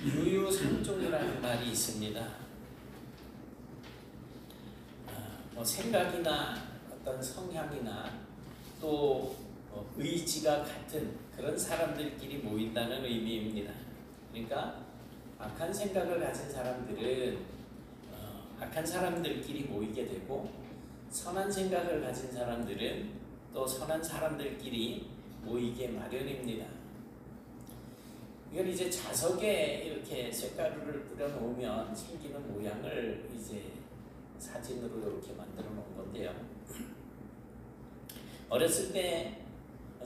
유유상종이라는 말이 있습니다. 뭐 생각이나 어떤 성향이나 또 의지가 같은 그런 사람들끼리 모인다는 의미입니다. 그러니까 악한 생각을 가진 사람들은 악한 사람들끼리 모이게 되고, 선한 생각을 가진 사람들은 또 선한 사람들끼리 모이게 마련입니다. 이건 이제 자석에 이렇게 쇳가루를 뿌려 놓으면 생기는 모양을 이제 사진으로 이렇게 만들어 놓은 건데요. 어렸을 때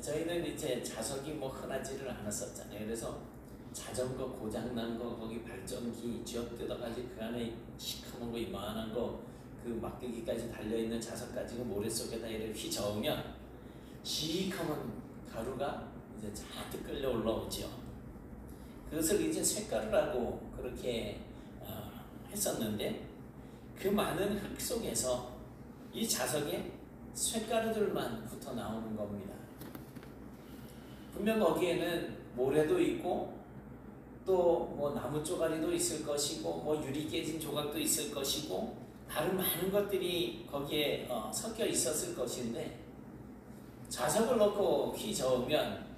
저희는 이제 자석이 뭐 흔하지를 않았었잖아요. 그래서 자전거 고장난 거 거기 발전기 쥐어뜯어가지고 그 안에 시커먼 거 이만한 거 그 막대기까지 달려있는 자석 가지고 모래 속에다 이렇게 휘저으면 시커먼 가루가 이제 잔뜩 끌려 올라오죠. 그것을 이제 쇳가루라고 그렇게 했었는데, 그 많은 흙 속에서 이 자석에 쇳가루들만 붙어 나오는 겁니다. 분명 거기에는 모래도 있고 또 뭐 나무 쪼가리도 있을 것이고 뭐 유리 깨진 조각도 있을 것이고 다른 많은 것들이 거기에 섞여 있었을 것인데, 자석을 넣고 휘저으면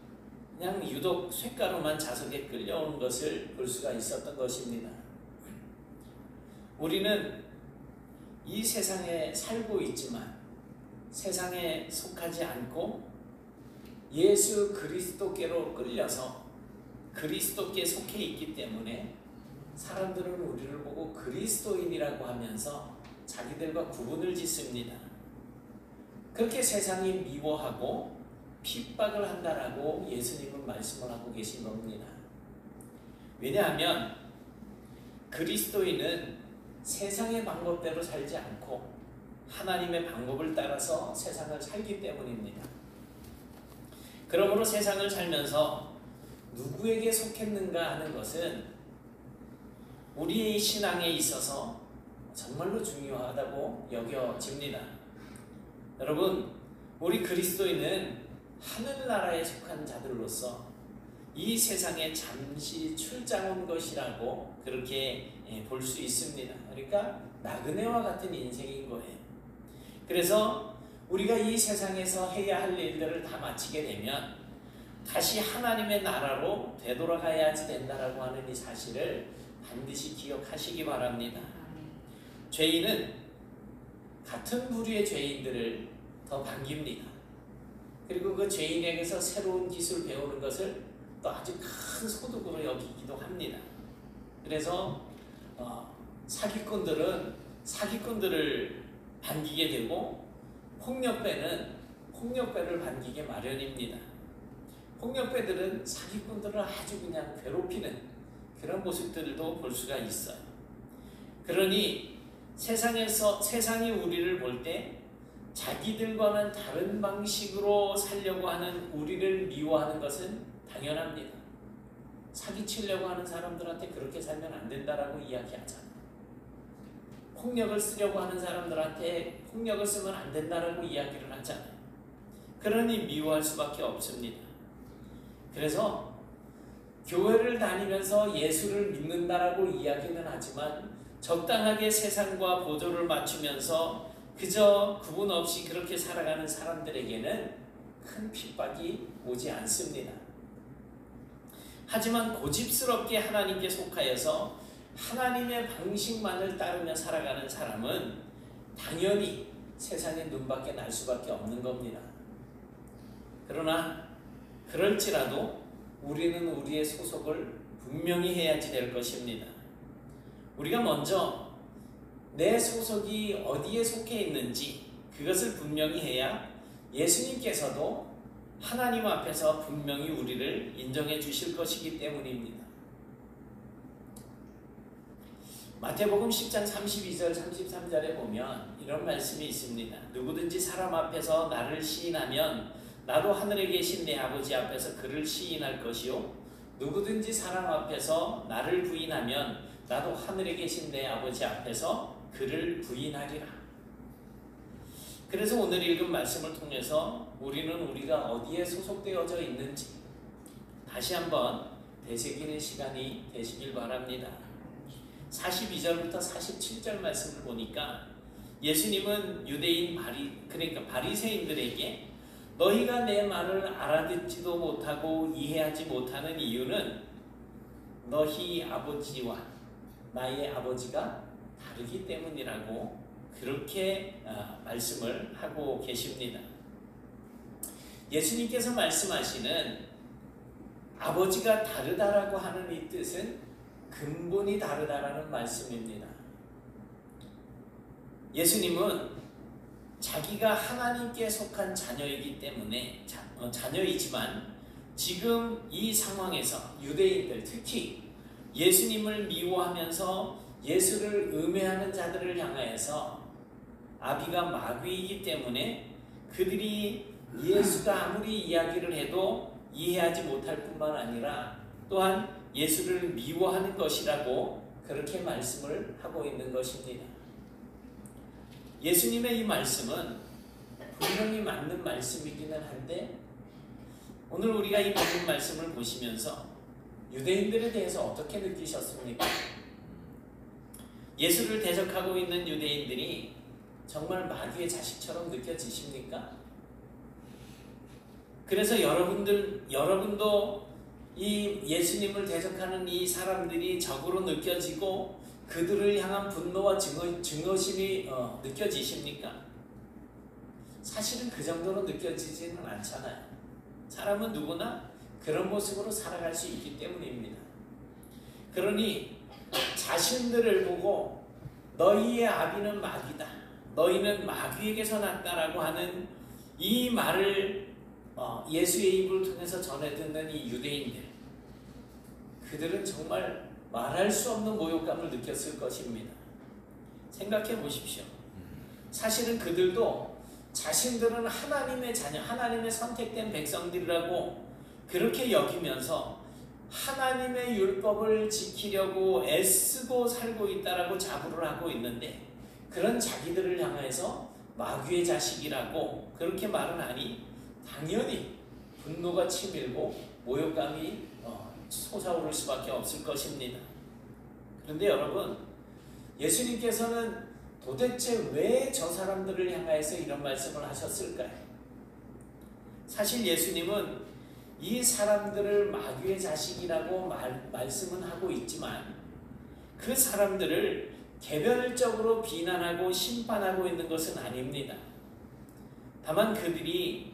그냥 유독 쇳가루만 자석에 끌려오는 것을 볼 수가 있었던 것입니다. 우리는 이 세상에 살고 있지만 세상에 속하지 않고 예수 그리스도께로 끌려서 그리스도께 속해 있기 때문에 사람들은 우리를 보고 그리스도인이라고 하면서 자기들과 구분을 짓습니다. 그렇게 세상이 미워하고 핍박을 한다라고 예수님은 말씀을 하고 계신 겁니다. 왜냐하면 그리스도인은 세상의 방법대로 살지 않고 하나님의 방법을 따라서 세상을 살기 때문입니다. 그러므로 세상을 살면서 누구에게 속했는가 하는 것은 우리의 신앙에 있어서 정말로 중요하다고 여겨집니다. 여러분, 우리 그리스도인은 하늘나라에 속한 자들로서 이 세상에 잠시 출장 온 것이라고 그렇게 볼 수 있습니다. 그러니까 나그네와 같은 인생인 거예요. 그래서 우리가 이 세상에서 해야 할 일들을 다 마치게 되면 다시 하나님의 나라로 되돌아가야지 된다라고 하는 이 사실을 반드시 기억하시기 바랍니다. 죄인은 같은 부류의 죄인들을 더 반깁니다. 그리고 그 죄인에게서 새로운 기술 배우는 것을 또 아주 큰 소득으로 여기기도 합니다. 그래서 사기꾼들은 사기꾼들을 반기게 되고 폭력배는 폭력배를 반기게 마련입니다. 폭력배들은 사기꾼들을 아주 그냥 괴롭히는 그런 모습들도 볼 수가 있어요. 그러니 세상이 우리를 볼 때 자기들과는 다른 방식으로 살려고 하는 우리를 미워하는 것은 당연합니다. 사기치려고 하는 사람들한테 그렇게 살면 안 된다라고 이야기하잖아요. 폭력을 쓰려고 하는 사람들한테 폭력을 쓰면 안 된다라고 이야기를 하잖아요. 그러니 미워할 수밖에 없습니다. 그래서 교회를 다니면서 예수를 믿는다라고 이야기는 하지만 적당하게 세상과 보조를 맞추면서 그저 구분 없이 그렇게 살아가는 사람들에게는 큰 핍박이 오지 않습니다. 하지만 고집스럽게 하나님께 속하여서 하나님의 방식만을 따르며 살아가는 사람은 당연히 세상의 눈밖에 날 수밖에 없는 겁니다. 그러나 그럴지라도 우리는 우리의 소속을 분명히 해야지 될 것입니다. 우리가 먼저 내 소속이 어디에 속해 있는지 그것을 분명히 해야 예수님께서도 하나님 앞에서 분명히 우리를 인정해 주실 것이기 때문입니다. 마태복음 10장 32절 33절에 보면 이런 말씀이 있습니다. 누구든지 사람 앞에서 나를 시인하면 나도 하늘에 계신 내 아버지 앞에서 그를 시인할 것이요, 누구든지 사람 앞에서 나를 부인하면 나도 하늘에 계신 내 아버지 앞에서 그를 부인하리라. 그래서 오늘 읽은 말씀을 통해서 우리는 우리가 어디에 소속되어져 있는지 다시 한번 되새기는 시간이 되시길 바랍니다. 42절부터 47절 말씀을 보니까 예수님은 유대인 그러니까 바리새인들에게 너희가 내 말을 알아듣지도 못하고 이해하지 못하는 이유는 너희 아버지와 나의 아버지가 다르기 때문이라고 그렇게 말씀을 하고 계십니다. 예수님께서 말씀하시는 아버지가 다르다라고 하는 이 뜻은 근본이 다르다라는 말씀입니다. 예수님은 자기가 하나님께 속한 자녀이기 때문에 자녀이지만 지금 이 상황에서 유대인들 특히 예수님을 미워하면서 예수를 음해하는 자들을 향하여서 아비가 마귀이기 때문에 그들이 예수가 아무리 이야기를 해도 이해하지 못할 뿐만 아니라 또한 예수를 미워하는 것이라고 그렇게 말씀을 하고 있는 것입니다. 예수님의 이 말씀은 분명히 맞는 말씀이기는 한데 오늘 우리가 이 본문 말씀을 보시면서 유대인들에 대해서 어떻게 느끼셨습니까? 예수를 대적하고 있는 유대인들이 정말 마귀의 자식처럼 느껴지십니까? 그래서 여러분도 이 예수님을 대적하는 이 사람들이 적으로 느껴지고 그들을 향한 분노와 증오심이 느껴지십니까? 사실은 그 정도로 느껴지지는 않잖아요. 사람은 누구나 그런 모습으로 살아갈 수 있기 때문입니다. 그러니 자신들을 보고 너희의 아비는 마귀다, 너희는 마귀에게서 났다라고 하는 이 말을 예수의 입을 통해서 전해 듣는 이 유대인들, 그들은 정말 말할 수 없는 모욕감을 느꼈을 것입니다. 생각해 보십시오. 사실은 그들도 자신들은 하나님의 자녀, 하나님의 선택된 백성들이라고 그렇게 여기면서 하나님의 율법을 지키려고 애쓰고 살고 있다라고 자부를 하고 있는데 그런 자기들을 향해서 마귀의 자식이라고 그렇게 말을 하니 당연히 분노가 치밀고 모욕감이 솟아오를 수밖에 없을 것입니다. 그런데 여러분, 예수님께서는 도대체 왜 저 사람들을 향해서 이런 말씀을 하셨을까요? 사실 예수님은 이 사람들을 마귀의 자식이라고 말씀은 하고 있지만 그 사람들을 개별적으로 비난하고 심판하고 있는 것은 아닙니다. 다만 그들이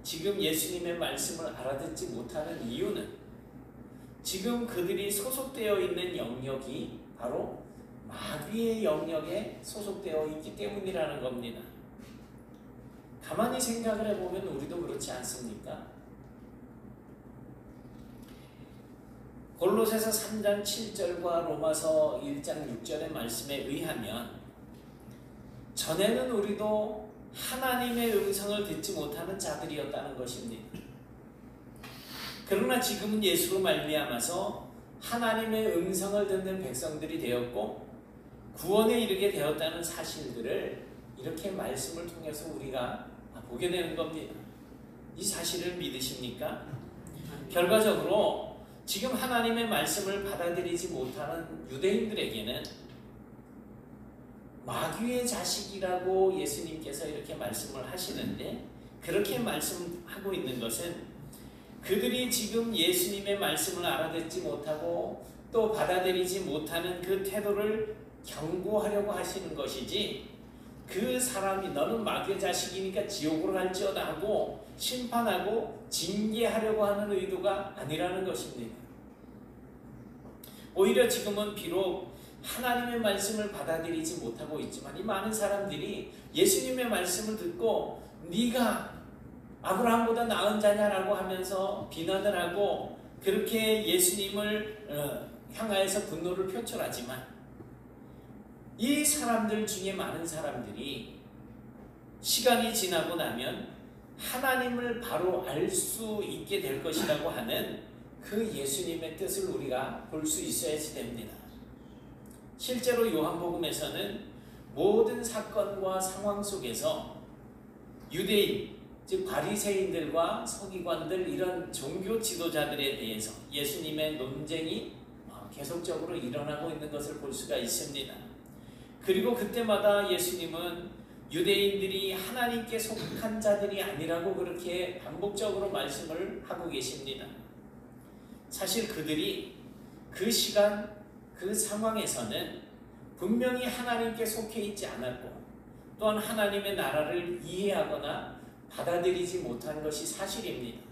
지금 예수님의 말씀을 알아듣지 못하는 이유는 지금 그들이 소속되어 있는 영역이 바로 마귀의 영역에 소속되어 있기 때문이라는 겁니다. 가만히 생각을 해보면 우리도 그렇지 않습니까? 골로새서 3장 7절과 로마서 1장 6절의 말씀에 의하면 전에는 우리도 하나님의 음성을 듣지 못하는 자들이었다는 것입니다. 그러나 지금은 예수로 말미암아서 하나님의 음성을 듣는 백성들이 되었고 구원에 이르게 되었다는 사실들을 이렇게 말씀을 통해서 우리가 보게 되는 겁니다. 이 사실을 믿으십니까? 결과적으로 지금 하나님의 말씀을 받아들이지 못하는 유대인들에게는 마귀의 자식이라고 예수님께서 이렇게 말씀을 하시는데 그렇게 말씀하고 있는 것은 그들이 지금 예수님의 말씀을 알아듣지 못하고 또 받아들이지 못하는 그 태도를 경고하려고 하시는 것이지 그 사람이 너는 마귀의 자식이니까 지옥으로 갈지어다 하고 심판하고 징계하려고 하는 의도가 아니라는 것입니다. 오히려 지금은 비록 하나님의 말씀을 받아들이지 못하고 있지만 이 많은 사람들이 예수님의 말씀을 듣고 네가 아브라함보다 나은 자냐라고 하면서 비난을 하고 그렇게 예수님을 향하여서 분노를 표출하지만 이 사람들 중에 많은 사람들이 시간이 지나고 나면 하나님을 바로 알 수 있게 될 것이라고 하는 그 예수님의 뜻을 우리가 볼 수 있어야지 됩니다. 실제로 요한복음에서는 모든 사건과 상황 속에서 유대인, 즉 바리새인들과 서기관들 이런 종교 지도자들에 대해서 예수님의 논쟁이 계속적으로 일어나고 있는 것을 볼 수가 있습니다. 그리고 그때마다 예수님은 유대인들이 하나님께 속한 자들이 아니라고 그렇게 반복적으로 말씀을 하고 계십니다. 사실 그들이 그 시간 그 상황에서는 분명히 하나님께 속해 있지 않았고 또한 하나님의 나라를 이해하거나 받아들이지 못한 것이 사실입니다.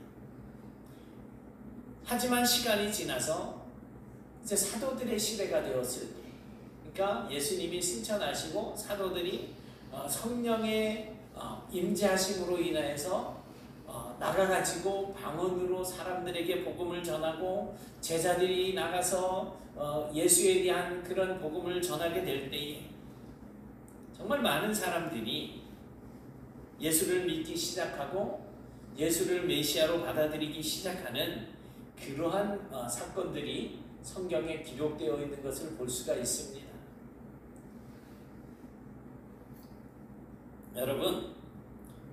하지만 시간이 지나서 이제 사도들의 시대가 되었을 때, 그러니까 예수님이 승천하시고 사도들이 성령의 임재하심으로 인하여서 나가가지고 방언으로 사람들에게 복음을 전하고 제자들이 나가서 예수에 대한 그런 복음을 전하게 될 때에 정말 많은 사람들이 예수를 믿기 시작하고 예수를 메시아로 받아들이기 시작하는 그러한 사건들이 성경에 기록되어 있는 것을 볼 수가 있습니다. 여러분,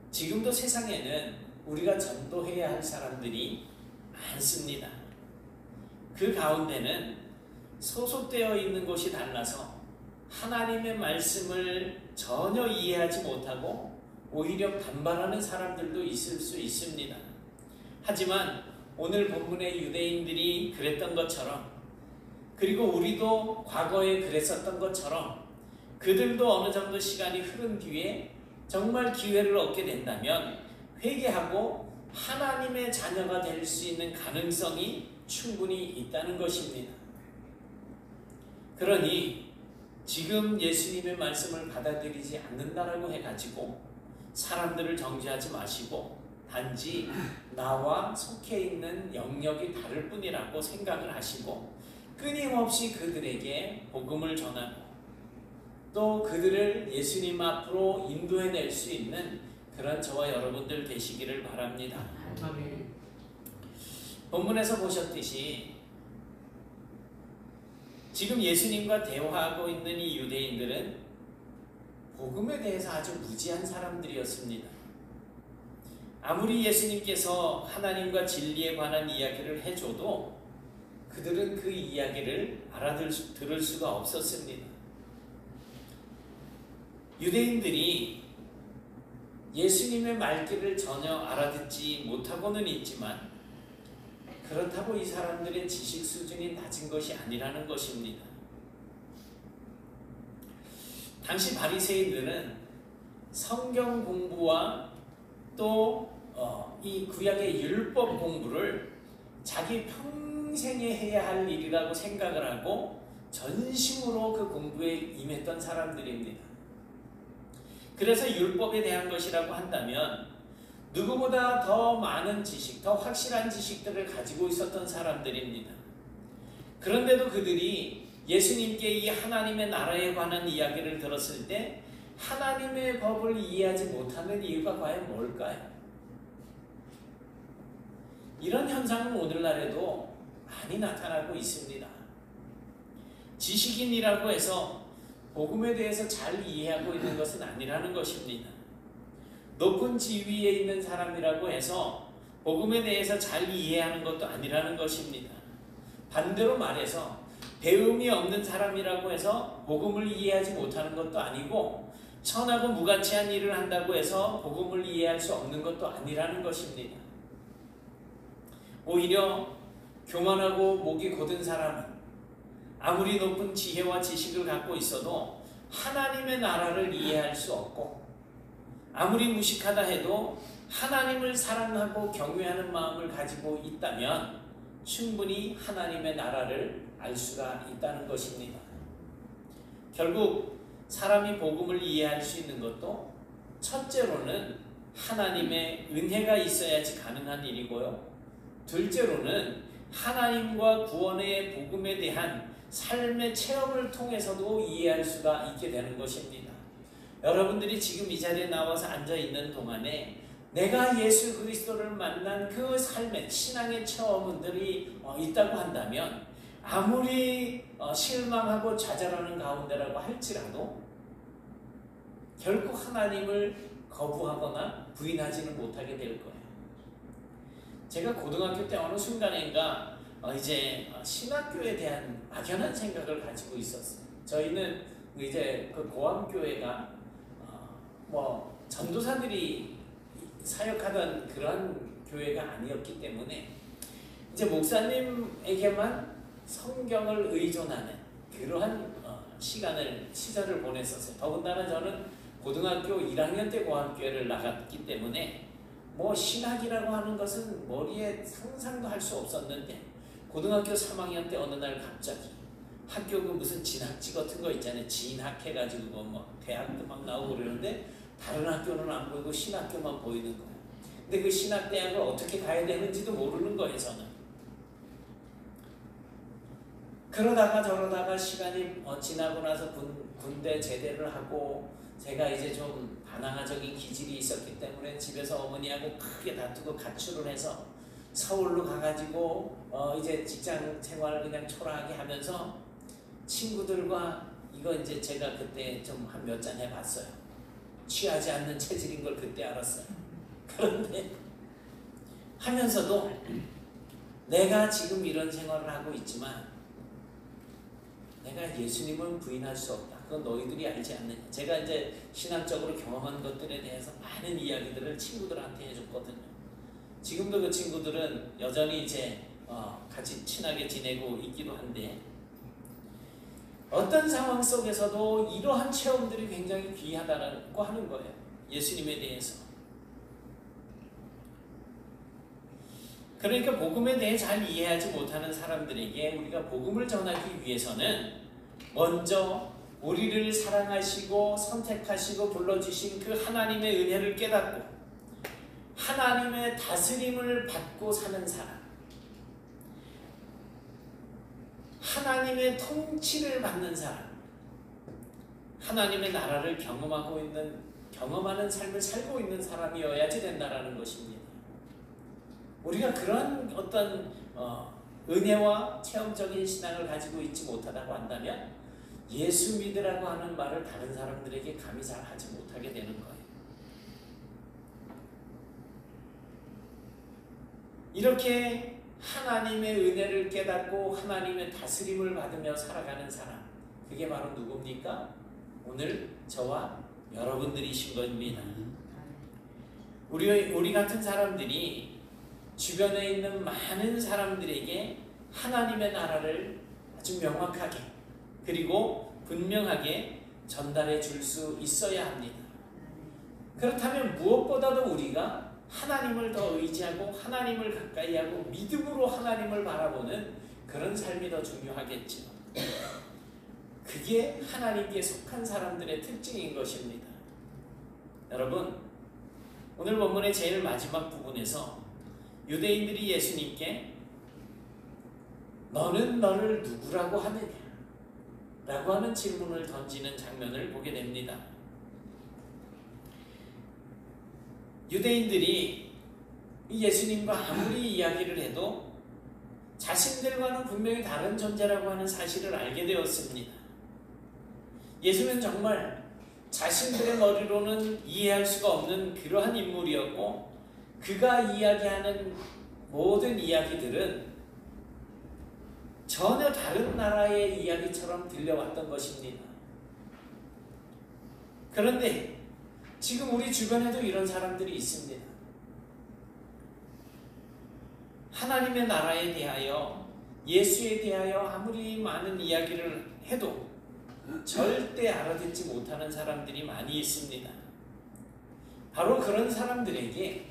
지금도 세상에는 우리가 전도해야 할 사람들이 많습니다. 그 가운데는 소속되어 있는 곳이 달라서 하나님의 말씀을 전혀 이해하지 못하고 오히려 반발하는 사람들도 있을 수 있습니다. 하지만 오늘 본문의 유대인들이 그랬던 것처럼, 그리고 우리도 과거에 그랬었던 것처럼 그들도 어느 정도 시간이 흐른 뒤에 정말 기회를 얻게 된다면 회개하고 하나님의 자녀가 될 수 있는 가능성이 충분히 있다는 것입니다. 그러니 지금 예수님의 말씀을 받아들이지 않는다라고 해가지고 사람들을 정죄하지 마시고 단지 나와 속해 있는 영역이 다를 뿐이라고 생각을 하시고 끊임없이 그들에게 복음을 전하고 또 그들을 예수님 앞으로 인도해낼 수 있는 그런 저와 여러분들 되시기를 바랍니다. 본문에서 보셨듯이 지금 예수님과 대화하고 있는 이 유대인들은 복음에 대해서 아주 무지한 사람들이었습니다. 아무리 예수님께서 하나님과 진리에 관한 이야기를 해줘도 그들은 그 이야기를 알아들을 수가 없었습니다. 유대인들이 예수님의 말귀를 전혀 알아듣지 못하고는 있지만 그렇다고 이 사람들의 지식 수준이 낮은 것이 아니라는 것입니다. 당시 바리새인들은 성경 공부와 또 이 구약의 율법 공부를 자기 평생에 해야 할 일이라고 생각을 하고 전심으로 그 공부에 임했던 사람들입니다. 그래서 율법에 대한 것이라고 한다면 누구보다 더 많은 지식, 더 확실한 지식들을 가지고 있었던 사람들입니다. 그런데도 그들이 예수님께 이 하나님의 나라에 관한 이야기를 들었을 때 하나님의 법을 이해하지 못하는 이유가 과연 뭘까요? 이런 현상은 오늘날에도 많이 나타나고 있습니다. 지식인이라고 해서 복음에 대해서 잘 이해하고 있는 것은 아니라는 것입니다. 높은 지위에 있는 사람이라고 해서 복음에 대해서 잘 이해하는 것도 아니라는 것입니다. 반대로 말해서 배움이 없는 사람이라고 해서 복음을 이해하지 못하는 것도 아니고 천하고 무가치한 일을 한다고 해서 복음을 이해할 수 없는 것도 아니라는 것입니다. 오히려 교만하고 목이 곧은 사람은 아무리 높은 지혜와 지식을 갖고 있어도 하나님의 나라를 이해할 수 없고 아무리 무식하다 해도 하나님을 사랑하고 경외하는 마음을 가지고 있다면 충분히 하나님의 나라를 알 수가 있다는 것입니다. 결국 사람이 복음을 이해할 수 있는 것도 첫째로는 하나님의 은혜가 있어야지 가능한 일이고요. 둘째로는 하나님과 구원의 복음에 대한 삶의 체험을 통해서도 이해할 수가 있게 되는 것입니다. 여러분들이 지금 이 자리에 나와서 앉아있는 동안에 내가 예수 그리스도를 만난 그 삶의 신앙의 체험들이 있다고 한다면 아무리 실망하고 좌절하는 가운데라고 할지라도 결국 하나님을 거부하거나 부인하지는 못하게 될 거예요. 제가 고등학교 때 어느 순간인가 이제 신학교에 대한 막연한 생각을 가지고 있었어요. 저희는 이제 그 고암교회가 뭐 전도사들이 사역하던 그런 교회가 아니었기 때문에 이제 목사님에게만 성경을 의존하는 그러한 시절을 보냈었어요. 더군다나 저는 고등학교 1학년 때 고암교회를 나갔기 때문에 뭐 신학이라고 하는 것은 머리에 상상도 할 수 없었는데 고등학교 3학년 때 어느 날 갑자기 학교 그 무슨 진학지 같은 거 있잖아요. 진학 해가지고 뭐 대학도 막 나오고 그러는데 다른 학교는 안 보이고 신학교만 보이는 거예요. 근데 그 신학대학을 어떻게 가야 되는지도 모르는 거예요, 저는. 그러다가 저러다가 시간이 지나고 나서 군대 제대를 하고 제가 이제 좀 반항아적인 기질이 있었기 때문에 집에서 어머니하고 크게 다투고 가출을 해서 서울로 가가지고 이제 직장 생활을 그냥 초라하게 하면서 친구들과 이거 이제 제가 그때 좀 한 몇 잔 해봤어요. 취하지 않는 체질인 걸 그때 알았어요. 그런데 하면서도 내가 지금 이런 생활을 하고 있지만 내가 예수님을 부인할 수 없다. 그건 너희들이 알지 않느냐. 제가 이제 신학적으로 경험한 것들에 대해서 많은 이야기들을 친구들한테 해줬거든요. 지금도 그 친구들은 여전히 이제 같이 친하게 지내고 있기도 한데 어떤 상황 속에서도 이러한 체험들이 굉장히 귀하다고 하는 거예요. 예수님에 대해서. 그러니까 복음에 대해 잘 이해하지 못하는 사람들에게 우리가 복음을 전하기 위해서는 먼저 우리를 사랑하시고 선택하시고 불러주신 그 하나님의 은혜를 깨닫고 하나님의 다스림을 받고 사는 사람, 하나님의 통치를 받는 사람, 하나님의 나라를 경험하는 삶을 살고 있는 사람이어야지 된다라는 것입니다. 우리가 그런 어떤 은혜와 체험적인 신앙을 가지고 있지 못하다고 한다면 예수 믿으라고 하는 말을 다른 사람들에게 감히 잘 하지 못하게 되는 거예요. 이렇게 하나님의 은혜를 깨닫고 하나님의 다스림을 받으며 살아가는 사람, 그게 바로 누굽니까? 오늘 저와 여러분들이신 겁니다. 우리 같은 사람들이 주변에 있는 많은 사람들에게 하나님의 나라를 아주 명확하게 그리고 분명하게 전달해 줄 수 있어야 합니다. 그렇다면 무엇보다도 우리가 하나님을 더 의지하고 하나님을 가까이 하고 믿음으로 하나님을 바라보는 그런 삶이 더 중요하겠죠. 그게 하나님께 속한 사람들의 특징인 것입니다. 여러분, 오늘 본문의 제일 마지막 부분에서 유대인들이 예수님께 너는 너를 누구라고 하느냐? 라고 하는 질문을 던지는 장면을 보게 됩니다. 유대인들이 예수님과 아무리 이야기를 해도 자신들과는 분명히 다른 존재라고 하는 사실을 알게 되었습니다. 예수는 정말 자신들의 머리로는 이해할 수가 없는 그러한 인물이었고 그가 이야기하는 모든 이야기들은 전혀 다른 나라의 이야기처럼 들려왔던 것입니다. 그런데 지금 우리 주변에도 이런 사람들이 있습니다. 하나님의 나라에 대하여 예수에 대하여 아무리 많은 이야기를 해도 절대 알아듣지 못하는 사람들이 많이 있습니다. 바로 그런 사람들에게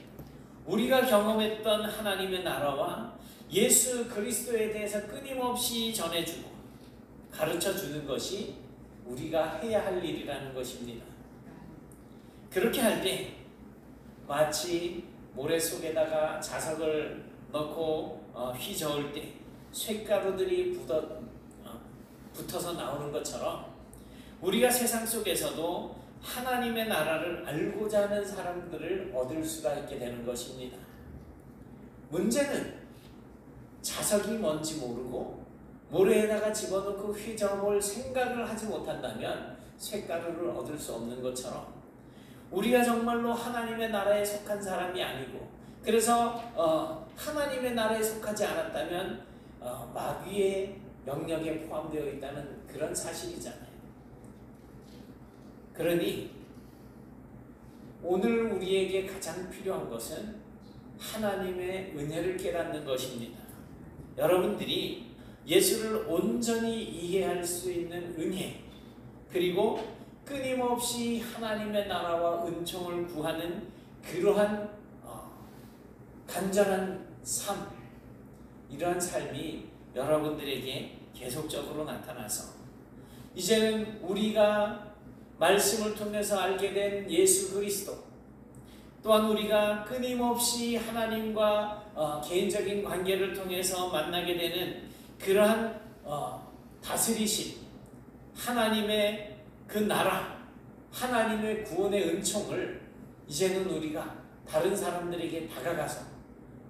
우리가 경험했던 하나님의 나라와 예수 그리스도에 대해서 끊임없이 전해주고 가르쳐주는 것이 우리가 해야 할 일이라는 것입니다. 그렇게 할 때 마치 모래 속에다가 자석을 넣고 휘저을 때 쇳가루들이 붙어서 나오는 것처럼 우리가 세상 속에서도 하나님의 나라를 알고자 하는 사람들을 얻을 수가 있게 되는 것입니다. 문제는 자석이 뭔지 모르고 모래에다가 집어넣고 휘저어볼 생각을 하지 못한다면 쇳가루를 얻을 수 없는 것처럼 우리가 정말로 하나님의 나라에 속한 사람이 아니고, 그래서 하나님의 나라에 속하지 않았다면 마귀의 영역에 포함되어 있다는 그런 사실이잖아요. 그러니 오늘 우리에게 가장 필요한 것은 하나님의 은혜를 깨닫는 것입니다. 여러분들이 예수를 온전히 이해할 수 있는 은혜, 그리고 끊임없이 하나님의 나라와 은총을 구하는 그러한 간절한 삶, 이러한 삶이 여러분들에게 계속적으로 나타나서 이제는 우리가 말씀을 통해서 알게 된 예수 그리스도, 또한 우리가 끊임없이 하나님과 개인적인 관계를 통해서 만나게 되는 그러한 다스리심, 하나님의 그 나라, 하나님의 구원의 은총을 이제는 우리가 다른 사람들에게 다가가서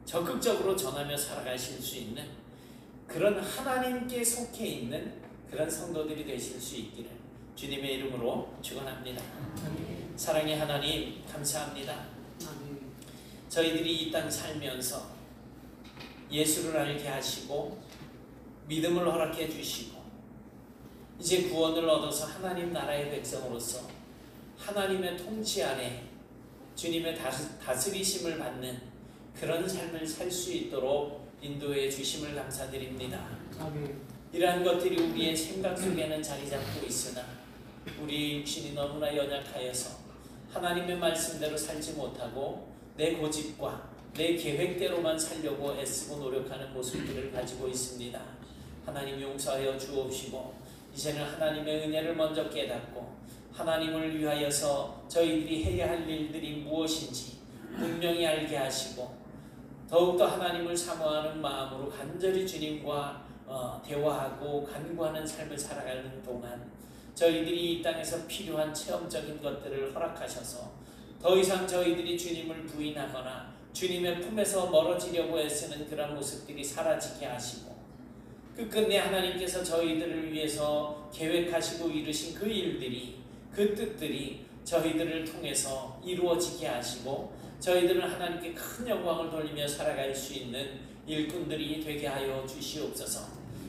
적극적으로 전하며 살아가실 수 있는 그런 하나님께 속해 있는 그런 성도들이 되실 수 있기를 주님의 이름으로 축원합니다. 사랑의 하나님, 감사합니다. 저희들이 이 땅 살면서 예수를 알게 하시고 믿음을 허락해 주시고 이제 구원을 얻어서 하나님 나라의 백성으로서 하나님의 통치 아래 주님의 다스리심을 받는 그런 삶을 살 수 있도록 인도해 주심을 감사드립니다. 이러한 것들이 우리의 생각 속에는 자리 잡고 있으나 우리의 육신이 너무나 연약하여서 하나님의 말씀대로 살지 못하고 내 고집과 내 계획대로만 살려고 애쓰고 노력하는 모습들을 가지고 있습니다. 하나님 용서하여 주옵시고 이제는 하나님의 은혜를 먼저 깨닫고 하나님을 위하여서 저희들이 해야 할 일들이 무엇인지 분명히 알게 하시고 더욱더 하나님을 사모하는 마음으로 간절히 주님과 대화하고 간구하는 삶을 살아가는 동안 저희들이 이 땅에서 필요한 체험적인 것들을 허락하셔서 더 이상 저희들이 주님을 부인하거나 주님의 품에서 멀어지려고 애쓰는 그런 모습들이 사라지게 하시고 끝끝내 하나님께서 저희들을 위해서 계획하시고 이루신 그 일들이, 그 뜻들이 저희들을 통해서 이루어지게 하시고 저희들은 하나님께 큰 영광을 돌리며 살아갈 수 있는 일꾼들이 되게 하여 주시옵소서.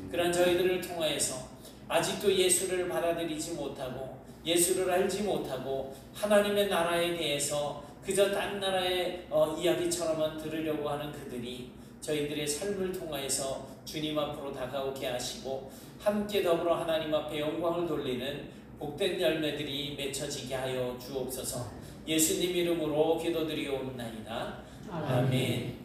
그런 저희들을 통하여서 아직도 예수를 받아들이지 못하고 예수를 알지 못하고 하나님의 나라에 대해서 그저 딴 나라의 이야기처럼만 들으려고 하는 그들이 저희들의 삶을 통하여서 주님 앞으로 다가오게 하시고 함께 더불어 하나님 앞에 영광을 돌리는 복된 열매들이 맺혀지게 하여 주옵소서. 예수님 이름으로 기도드리옵나이다. 아멘.